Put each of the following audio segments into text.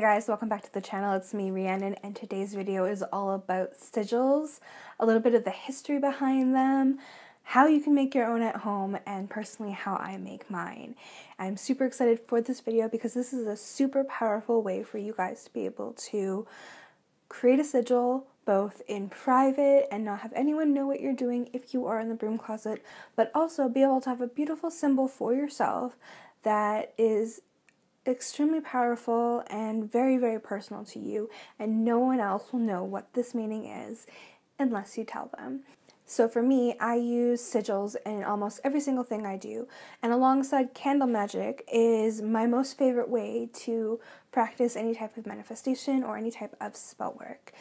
guys, welcome back to the channel. It's me, Rhiannon, and today's video is all about sigils, a little bit of the history behind them, how you can make your own at home, and personally how I make mine. I'm super excited for this video because this is a super powerful way for you guys to be able to create a sigil both in private and not have anyone know what you're doing if you are in the broom closet, but also be able to have a beautiful symbol for yourself that is extremely powerful and very, very personal to you, and no one else will know what this meaning is unless you tell them. So for me, I use sigils in almost every single thing I do, and alongside candle magic is my most favorite way to practice any type of manifestation or any type of spell work.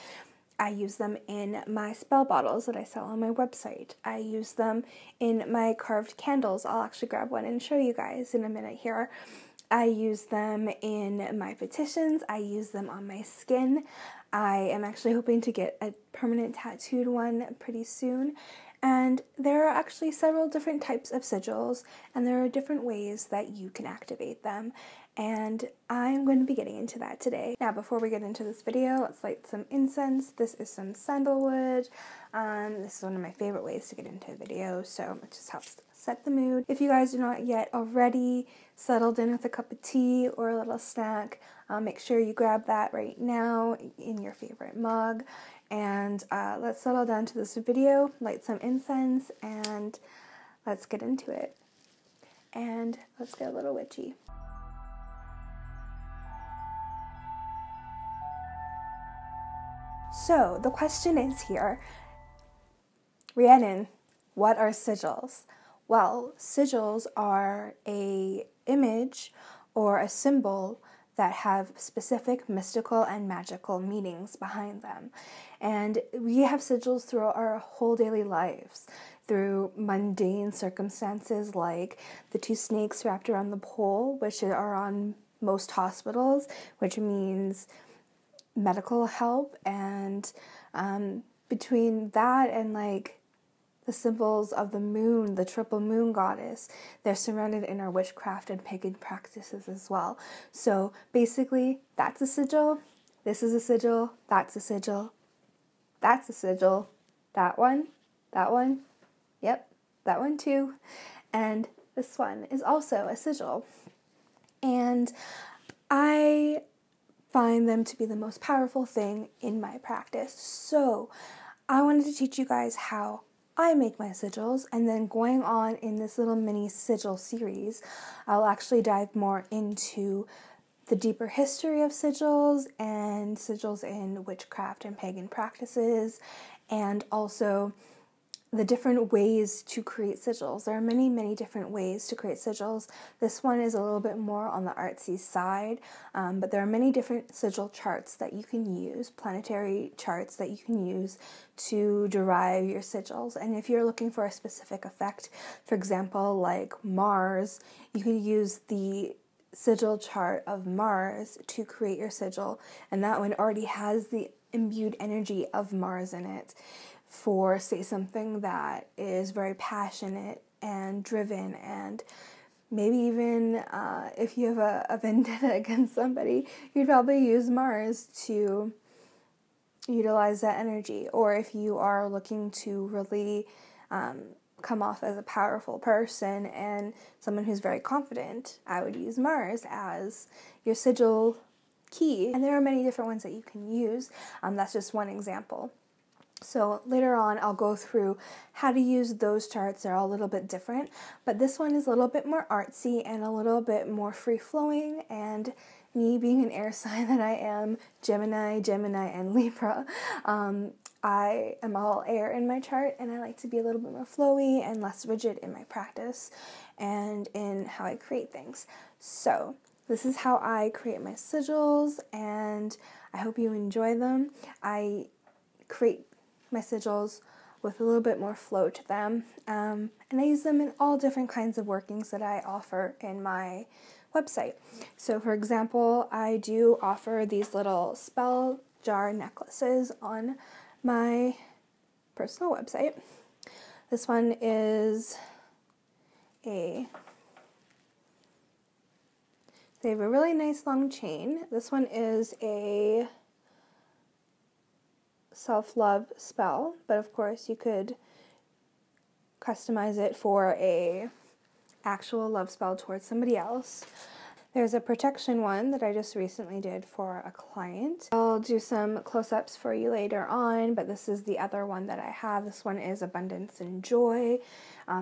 I use them in my spell bottles that I sell on my website. I use them in my carved candles. I'll actually grab one and show you guys in a minute here. I use them in my petitions. I use them on my skin. I am actually hoping to get a permanent tattooed one pretty soon. And there are actually several different types of sigils, and there are different ways that you can activate them. And I'm going to be getting into that today. Now, before we get into this video, let's light some incense. This is some sandalwood. This is one of my favorite ways to get into a video, so it just helps set the mood. If you guys are not yet already settled in with a cup of tea or a little snack, make sure you grab that right now in your favorite mug. And let's settle down to this video, light some incense, and let's get into it. And let's get a little witchy. So the question is here, Rhiannon, what are sigils? Well, sigils are an image or a symbol that have specific mystical and magical meanings behind them. And we have sigils throughout our whole daily lives, through mundane circumstances like the two snakes wrapped around the pole, which are on most hospitals, which means medical help, and between that and like the symbols of the moon, the triple moon goddess, they're surrounded in our witchcraft and pagan practices as well. So basically, that's a sigil, this is a sigil, that's a sigil, that's a sigil, that one, yep, that one too, and this one is also a sigil. And I find them to be the most powerful thing in my practice. So I wanted to teach you guys how I make my sigils, and then going on in this little mini sigil series, I'll actually dive more into the deeper history of sigils and sigils in witchcraft and pagan practices, and also the different ways to create sigils. There are many, many different ways to create sigils. This one is a little bit more on the artsy side, but there are many different sigil charts that you can use, planetary charts that you can use to derive your sigils. And if you're looking for a specific effect, for example, like Mars, you can use the sigil chart of Mars to create your sigil, and that one already has the imbued energy of Mars in it. For, say, something that is very passionate and driven, and maybe even if you have a vendetta against somebody, you'd probably use Mars to utilize that energy. Or if you are looking to really come off as a powerful person and someone who's very confident, I would use Mars as your sigil key. And there are many different ones that you can use. That's just one example. So later on, I'll go through how to use those charts. They're all a little bit different, but this one is a little bit more artsy and a little bit more free-flowing, and me being an air sign that I am, Gemini, and Libra, I am all air in my chart, and I like to be a little bit more flowy and less rigid in my practice and in how I create things. So this is how I create my sigils, and I hope you enjoy them. I create my sigils with a little bit more flow to them, and I use them in all different kinds of workings that I offer in my website. So for example, I do offer these little spell jar necklaces on my personal website. This one is They have a really nice long chain. This one is a self-love spell, but of course you could customize it for a actual love spell towards somebody else. There's a protection one that I just recently did for a client. I'll do some close-ups for you later on, but this is the other one that I have. This one is abundance and joy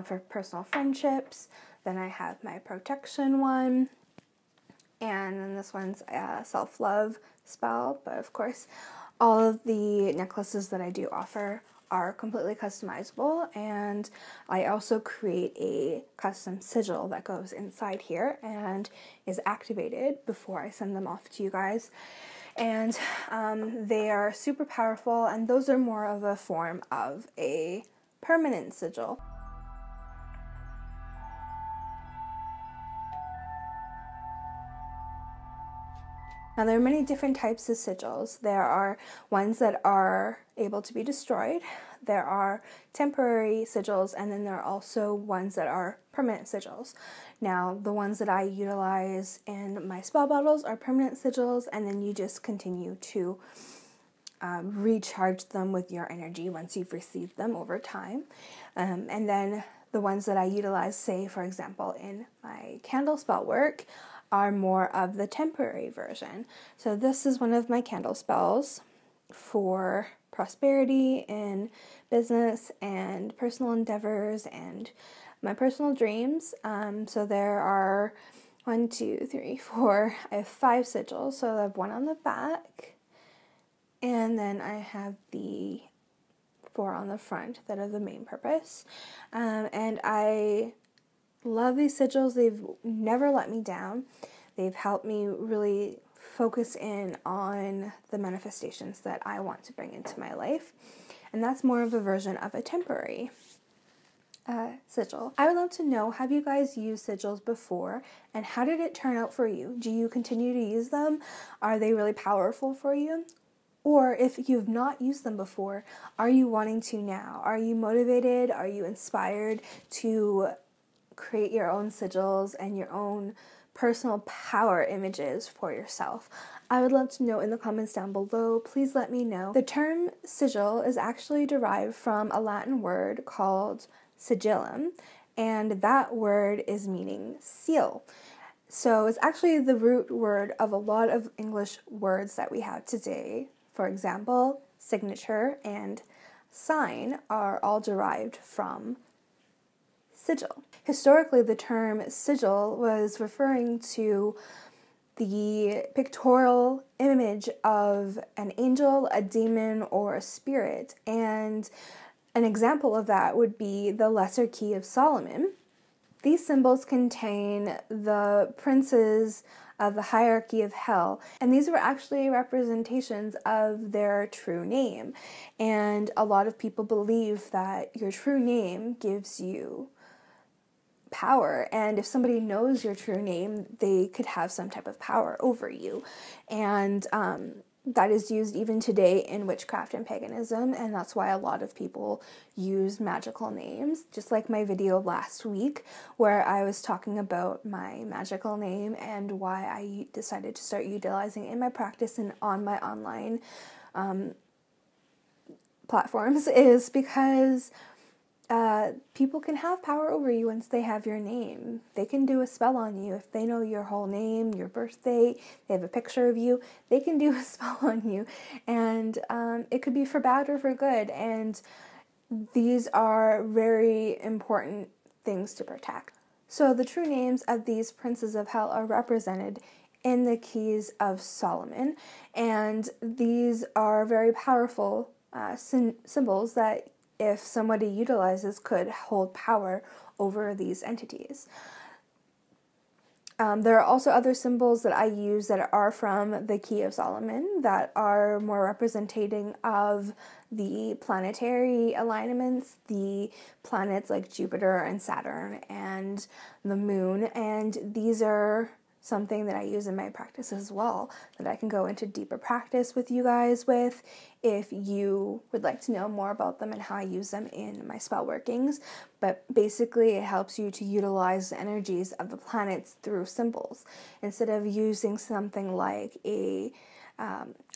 for personal friendships. Then I have my protection one, and then this one's a self-love spell, but of course all of the necklaces that I do offer are completely customizable, and I also create a custom sigil that goes inside here and is activated before I send them off to you guys. And they are super powerful, and those are more of a form of a permanent sigil. Now, there are many different types of sigils. There are ones that are able to be destroyed, there are temporary sigils, and then there are also ones that are permanent sigils. Now, the ones that I utilize in my spell bottles are permanent sigils, and then you just continue to recharge them with your energy once you've received them over time. And then the ones that I utilize, say, for example, in my candle spell work, are more of the temporary version. So this is one of my candle spells for prosperity in business and personal endeavors and my personal dreams. So there are 1, 2, 3, 4, I have 5 sigils. So I have one on the back, and then I have the 4 on the front that are the main purpose. And I love these sigils. They've never let me down. They've helped me really focus in on the manifestations that I want to bring into my life. And that's more of a version of a temporary sigil. I would love to know, have you guys used sigils before, and how did it turn out for you? Do you continue to use them? Are they really powerful for you? Or if you've not used them before, are you wanting to now? Are you motivated? Are you inspired to create your own sigils and your own personal power images for yourself? I would love to know in the comments down below. Please let me know. The term sigil is actually derived from a Latin word called sigillum, and that word is meaning seal. So it's actually the root word of a lot of English words that we have today. For example, signature and sign are all derived from sigil. Historically, the term sigil was referring to the pictorial image of an angel, a demon, or a spirit. And an example of that would be the Lesser Key of Solomon. These symbols contain the princes of the hierarchy of hell, and these were actually representations of their true name. And a lot of people believe that your true name gives you power, and if somebody knows your true name, they could have some type of power over you. And that is used even today in witchcraft and paganism, and that's why a lot of people use magical names, just like my video last week where I was talking about my magical name and why I decided to start utilizing it in my practice and on my online platforms, is because people can have power over you once they have your name. They can do a spell on you if they know your whole name, your birthday, they have a picture of you, they can do a spell on you. And it could be for bad or for good. And these are very important things to protect. So the true names of these princes of hell are represented in the Keys of Solomon. And these are very powerful symbols that, if somebody utilizes, could hold power over these entities. There are also other symbols that I use that are from the Key of Solomon that are more representing of the planetary alignments, the planets like Jupiter and Saturn and the moon, and these are something that I use in my practice as well, that I can go into deeper practice with you guys with if you would like to know more about them and how I use them in my spell workings. But basically it helps you to utilize the energies of the planets through symbols. Instead of using something like a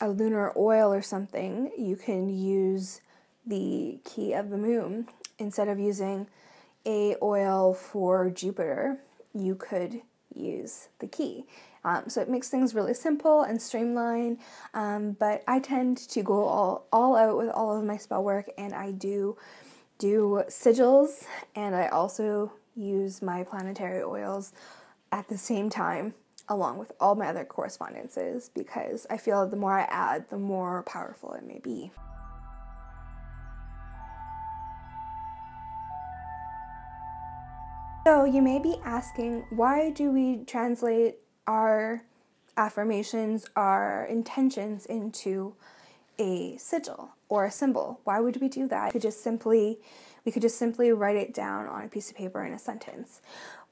lunar oil or something, you can use the key of the moon. Instead of using a oil for Jupiter, you could use the key. So it makes things really simple and streamlined, but I tend to go all out with all of my spell work, and I do sigils, and I also use my planetary oils at the same time along with all my other correspondences, because I feel the more I add, the more powerful it may be. So you may be asking, why do we translate our affirmations, our intentions into a sigil or a symbol? Why would we do that? We could just simply write it down on a piece of paper in a sentence.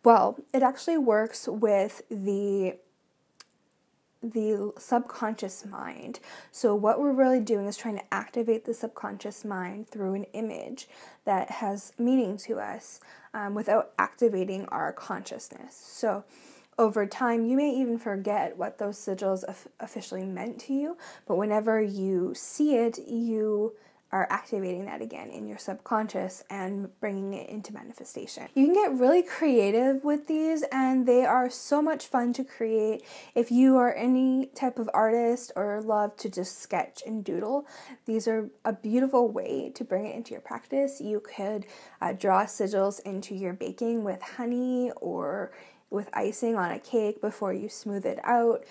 Well, it actually works with the subconscious mind. So what we're really doing is trying to activate the subconscious mind through an image that has meaning to us, without activating our consciousness. So over time, you may even forget what those sigils officially meant to you, but whenever you see it, you are activating that again in your subconscious and bringing it into manifestation. You can get really creative with these, and they are so much fun to create. If you are any type of artist or love to just sketch and doodle, these are a beautiful way to bring it into your practice. You could draw sigils into your baking with honey or with icing on a cake before you smooth it out.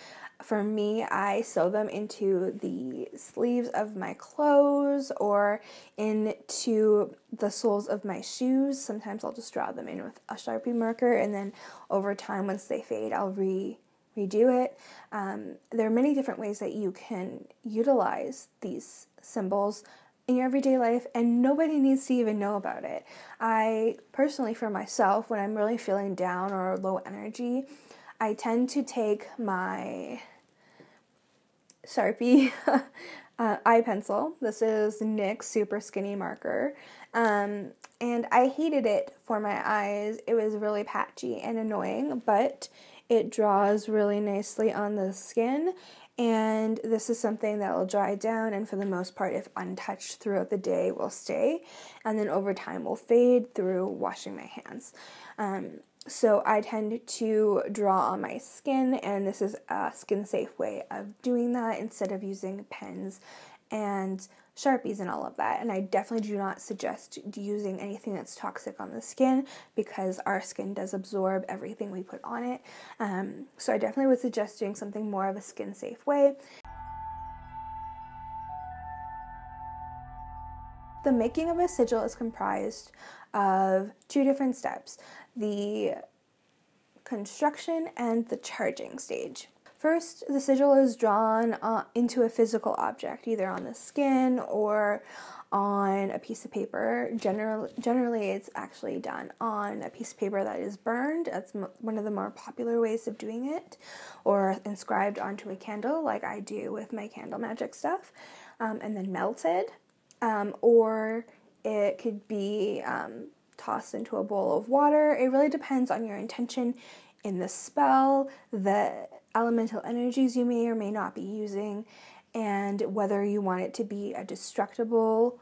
For me, I sew them into the sleeves of my clothes or into the soles of my shoes. Sometimes I'll just draw them in with a Sharpie marker, and then over time, once they fade, I'll redo it. There are many different ways that you can utilize these symbols in your everyday life, and nobody needs to even know about it. I personally, for myself, when I'm really feeling down or low energy, I tend to take my Sharpie eye pencil. This is NYX Super Skinny Marker. And I hated it for my eyes. It was really patchy and annoying, but it draws really nicely on the skin. And this is something that will dry down, and for the most part, if untouched throughout the day, will stay. And then over time will fade through washing my hands. So I tend to draw on my skin, and this is a skin-safe way of doing that instead of using pens and Sharpies and all of that. And I definitely do not suggest using anything that's toxic on the skin, because our skin does absorb everything we put on it. So I definitely would suggest doing something more of a skin-safe way. The making of a sigil is comprised of two different steps: the construction and the charging stage. First, the sigil is drawn into a physical object, either on the skin or on a piece of paper. Generally, it's actually done on a piece of paper that is burned. That's one of the more popular ways of doing it, or inscribed onto a candle, like I do with my candle magic stuff, and then melted. Or it could be tossed into a bowl of water. It really depends on your intention in the spell, the elemental energies you may or may not be using, and whether you want it to be a destructible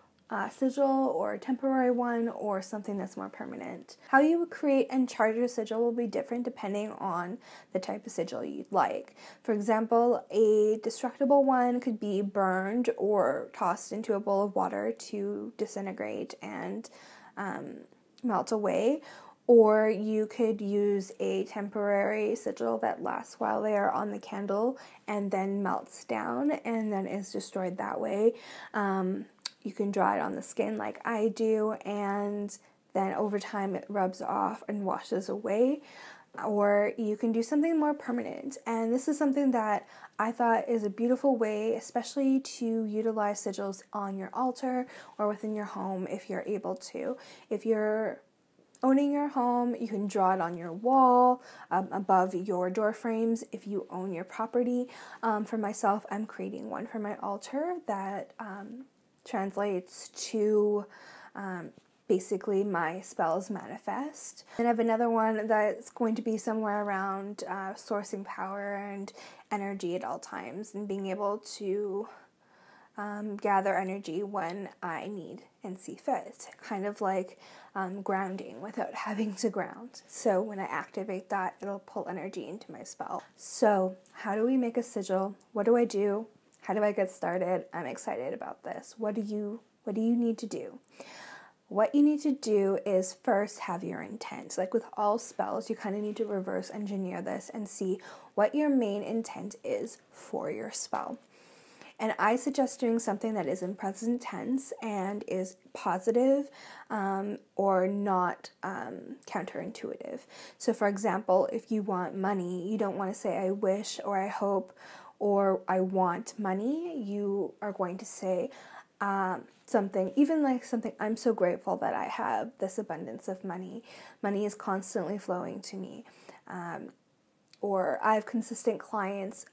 sigil or a temporary one, or something that's more permanent. How you would create and charge your sigil will be different depending on the type of sigil you'd like. For example, a destructible one could be burned or tossed into a bowl of water to disintegrate and melt away. Or you could use a temporary sigil that lasts while they are on the candle and then melts down and then is destroyed that way. You can draw it on the skin like I do, and then over time it rubs off and washes away. Or you can do something more permanent. And this is something that I thought is a beautiful way, especially to utilize sigils on your altar or within your home if you're able to. If you're owning your home, you can draw it on your wall, above your door frames if you own your property. For myself, I'm creating one for my altar that translates to basically my spells manifest. And I have another one that's going to be somewhere around sourcing power and energy at all times and being able to gather energy when I need and see fit, kind of like grounding without having to ground. So when I activate that, it'll pull energy into my spell. So how do we make a sigil? What do I do? How do I get started? I'm excited about this. What do you need to do? What you need to do is first have your intent. Like with all spells, you kind of need to reverse engineer this and see what your main intent is for your spell. And I suggest doing something that is in present tense and is positive or not counterintuitive. So for example, if you want money, you don't want to say I wish or I hope or I want money. You are going to say something, even like something, I'm so grateful that I have this abundance of money. Money is constantly flowing to me. Or I have consistent clients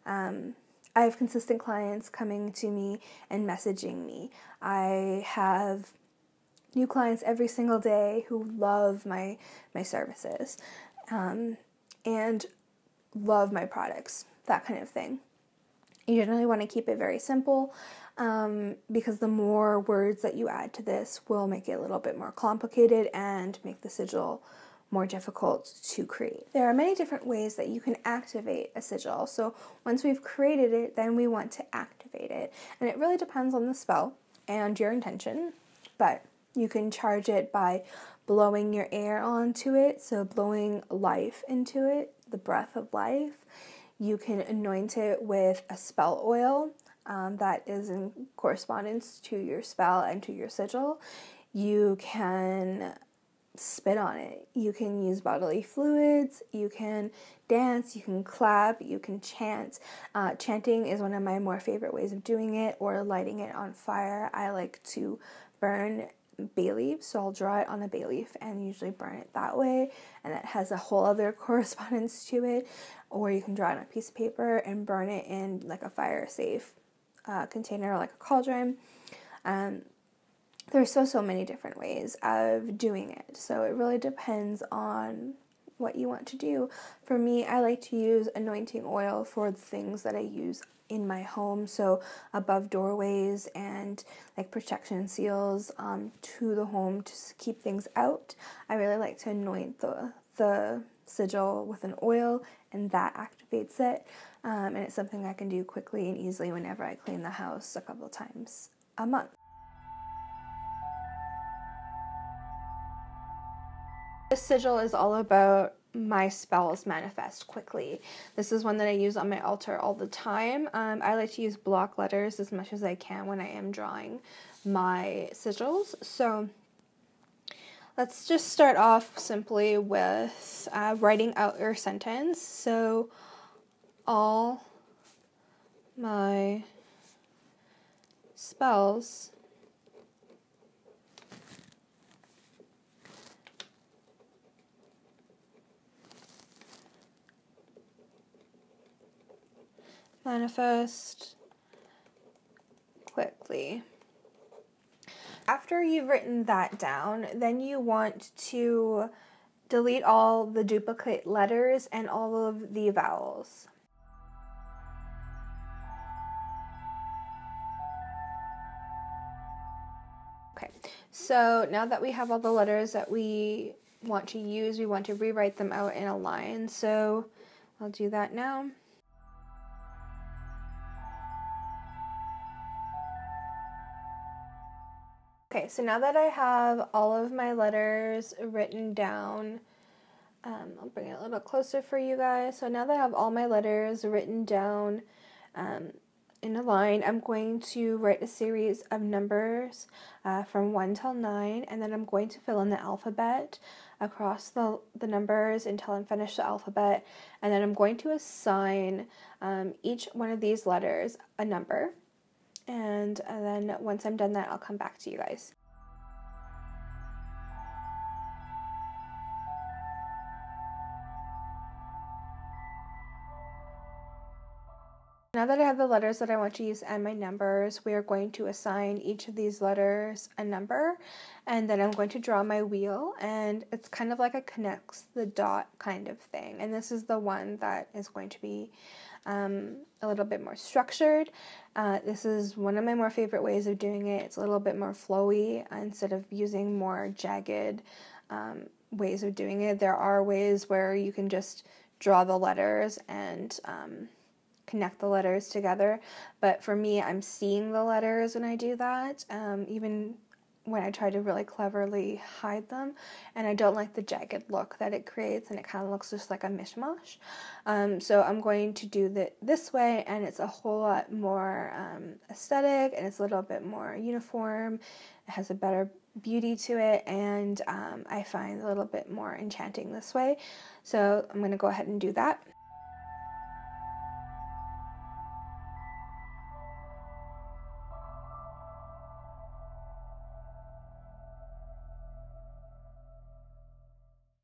I have consistent clients coming to me and messaging me. I have new clients every single day who love my services and love my products, that kind of thing. You generally want to keep it very simple because the more words that you add to this will make it a little bit more complicated and make the sigil more difficult to create. There are many different ways that you can activate a sigil. So once we've created it, then we want to activate it. And it really depends on the spell and your intention, but you can charge it by blowing your air onto it, so blowing life into it, the breath of life. You can anoint it with a spell oil that is in correspondence to your spell and to your sigil. You can spit on it. You can use bodily fluids, you can dance, you can clap, you can chant. Chanting is one of my more favorite ways of doing it, or lighting it on fire. I like to burn bay leaves, so I'll draw it on a bay leaf and usually burn it that way, and that has a whole other correspondence to it. Or you can draw it on a piece of paper and burn it in like a fire safe container, like a cauldron. There's so many different ways of doing it, so it really depends on what you want to do. For me, I like to use anointing oil for the things that I use in my home, so above doorways and like protection seals to the home to keep things out. I really like to anoint the sigil with an oil, and that activates it, and it's something I can do quickly and easily whenever I clean the house a couple times a month. This sigil is all about my spells manifest quickly. This is one that I use on my altar all the time. I like to use block letters as much as I can when I am drawing my sigils. So let's just start off simply with writing out your sentence. So all my spells manifest quickly. After you've written that down, then you want to delete all the duplicate letters and all of the vowels. Okay, so now that we have all the letters that we want to use, we want to rewrite them out in a line. So I'll do that now. Okay, so now that I have all of my letters written down, I'll bring it a little closer for you guys. So now that I have all my letters written down in a line, I'm going to write a series of numbers from 1 till 9, and then I'm going to fill in the alphabet across the numbers until I'm finished the alphabet, and then I'm going to assign each one of these letters a number. And then once I'm done that, I'll come back to you guys. Now that I have the letters that I want to use and my numbers, we are going to assign each of these letters a number, and then I'm going to draw my wheel, and it's kind of like a connects the dot kind of thing. And this is the one that is going to be a little bit more structured. This is one of my more favorite ways of doing it. It's a little bit more flowy instead of using more jagged ways of doing it. There are ways where you can just draw the letters and connect the letters together, but for me, I'm seeing the letters when I do that, even when I try to really cleverly hide them, and I don't like the jagged look that it creates, and it kind of looks just like a mishmash. So I'm going to do this way, and it's a whole lot more aesthetic, and it's a little bit more uniform. It has a better beauty to it, and I find a little bit more enchanting this way. So I'm going to go ahead and do that.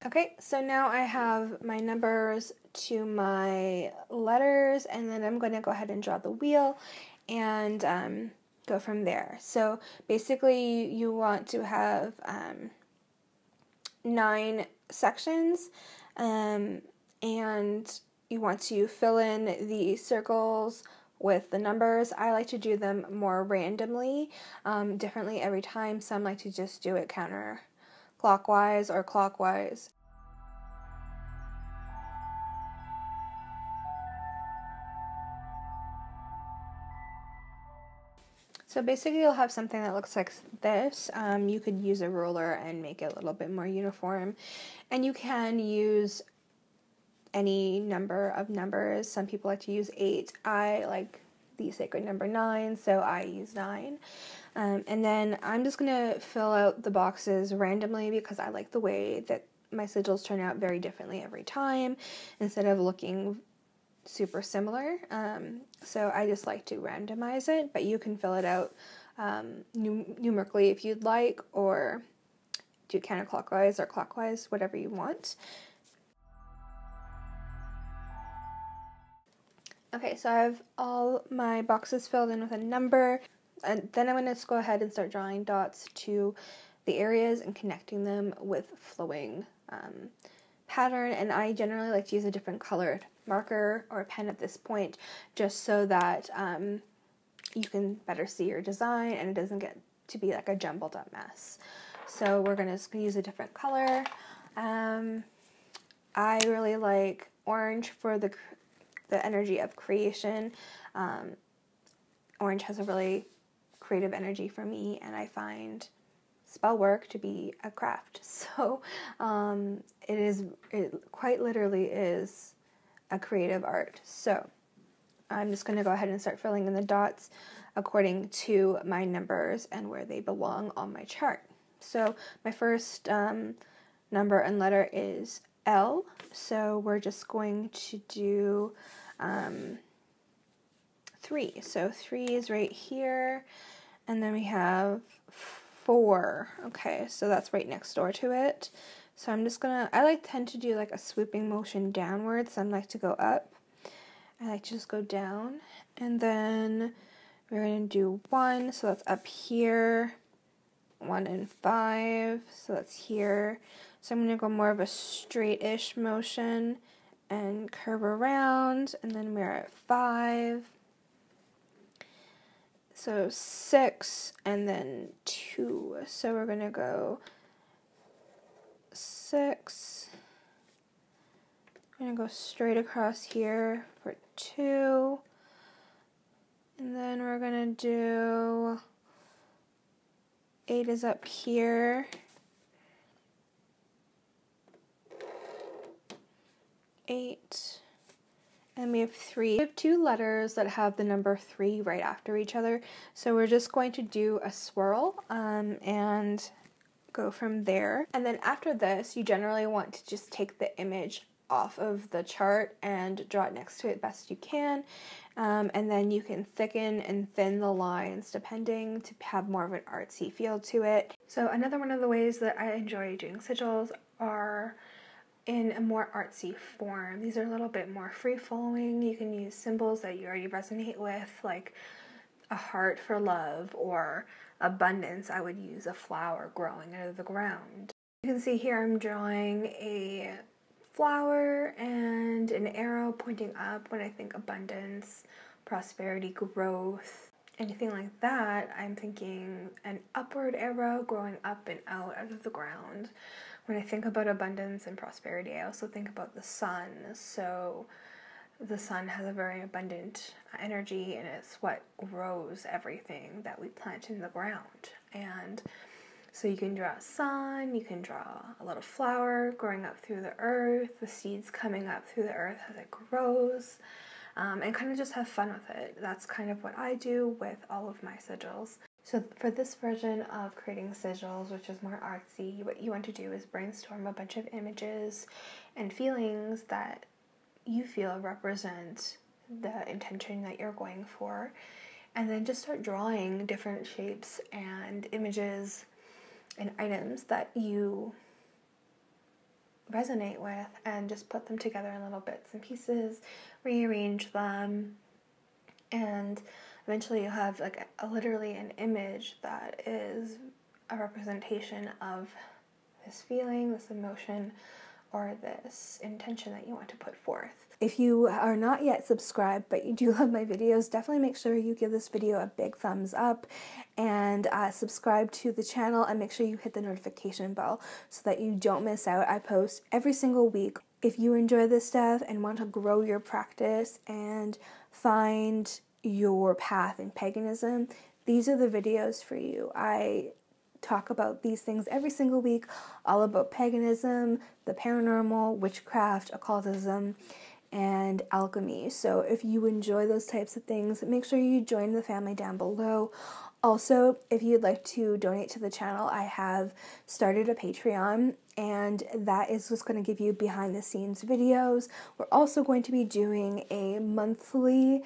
Okay, so now I have my numbers to my letters, and then I'm going to go ahead and draw the wheel and go from there. So basically you want to have 9 sections, and you want to fill in the circles with the numbers. I like to do them more randomly, differently every time. Some like to just do it counterclockwise or clockwise. So basically you'll have something that looks like this. You could use a ruler and make it a little bit more uniform. And you can use any number of numbers. Some people like to use 8. I like the sacred number 9, so I use 9. And then I'm just going to fill out the boxes randomly because I like the way that my sigils turn out very differently every time instead of looking super similar. So I just like to randomize it, but you can fill it out numerically if you'd like, or do counterclockwise or clockwise, whatever you want. Okay, so I have all my boxes filled in with a number, and then I'm going to go ahead and start drawing dots to the areas and connecting them with flowing pattern. And I generally like to use a different colored marker or pen at this point, just so that you can better see your design and it doesn't get to be like a jumbled up mess. So we're going to use a different color. I really like orange for the energy of creation. Orange has a really creative energy for me, and I find spell work to be a craft. So it quite literally is a creative art. So I'm just going to go ahead and start filling in the dots according to my numbers and where they belong on my chart. So my first number and letter is L, so we're just going to do 3. So 3 is right here, and then we have 4. Okay, so that's right next door to it. So I'm just gonna, tend to do like a swooping motion downwards. Some like to go up. I like to just go down, and then we're gonna do 1, so that's up here. 1 and 5, so that's here. So I'm gonna go more of a straight-ish motion and curve around, and then we're at 5. So 6, and then 2. So we're gonna go 6. I'm gonna go straight across here for 2. And then we're gonna do 8 is up here. 8. And we have 3. We have 2 letters that have the number 3 right after each other. So we're just going to do a swirl and go from there. And then after this, you generally want to just take the image off of the chart and draw it next to it best you can. And then you can thicken and thin the lines depending to have more of an artsy feel to it. So another one of the ways that I enjoy doing sigils are in a more artsy form. These are a little bit more free-flowing. You can use symbols that you already resonate with, like a heart for love or abundance. I would use a flower growing out of the ground. You can see here I'm drawing a flower and an arrow pointing up when I think abundance, prosperity, growth, anything like that. I'm thinking an upward arrow growing up and out of the ground. When I think about abundance and prosperity, I also think about the sun. So the sun has a very abundant energy, and it's what grows everything that we plant in the ground. And so you can draw a sun, you can draw a little flower growing up through the earth, the seeds coming up through the earth as it grows, and kind of just have fun with it. That's kind of what I do with all of my sigils. So for this version of creating sigils, which is more artsy, what you want to do is brainstorm a bunch of images and feelings that you feel represent the intention that you're going for, and then just start drawing different shapes and images and items that you resonate with, and just put them together in little bits and pieces, rearrange them, and eventually you'll have like literally an image that is a representation of this feeling, this emotion, or this intention that you want to put forth. If you are not yet subscribed, but you do love my videos, definitely make sure you give this video a big thumbs up and subscribe to the channel, and make sure you hit the notification bell so that you don't miss out. I post every single week. If you enjoy this stuff and want to grow your practice and find your path in paganism, these are the videos for you. I talk about these things every single week, all about paganism, the paranormal, witchcraft, occultism, and alchemy. So if you enjoy those types of things, make sure you join the family down below. Also, if you'd like to donate to the channel, I have started a Patreon, and that is just going to give you behind the scenes videos. We're also going to be doing a monthly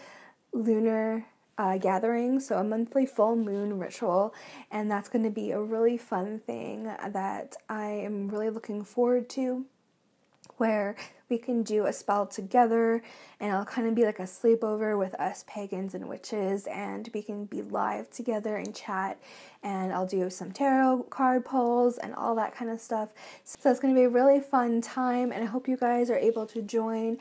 lunar gathering, so a monthly full moon ritual, and that's going to be a really fun thing that I am really looking forward to, where we can do a spell together, and it'll kind of be like a sleepover with us pagans and witches, and we can be live together and chat, and I'll do some tarot card pulls and all that kind of stuff. So it's going to be a really fun time, and I hope you guys are able to join.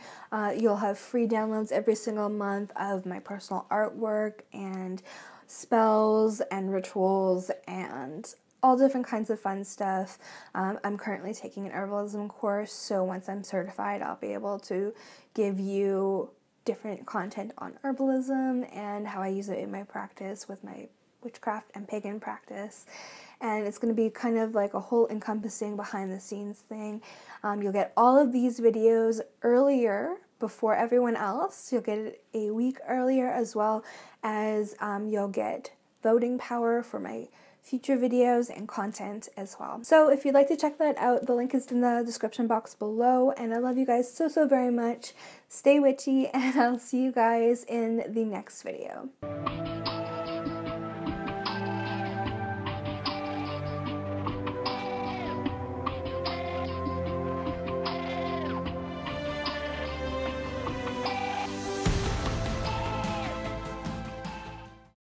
You'll have free downloads every single month of my personal artwork and spells and rituals and all different kinds of fun stuff. I'm currently taking an herbalism course, so once I'm certified, I'll be able to give you different content on herbalism and how I use it in my practice with my witchcraft and pagan practice. And it's going to be kind of like a whole encompassing behind the scenes thing. You'll get all of these videos earlier before everyone else. You'll get it a week earlier, as well as you'll get voting power for my future videos and content as well. So if you'd like to check that out, the link is in the description box below, and I love you guys so very much. Stay witchy, and I'll see you guys in the next video.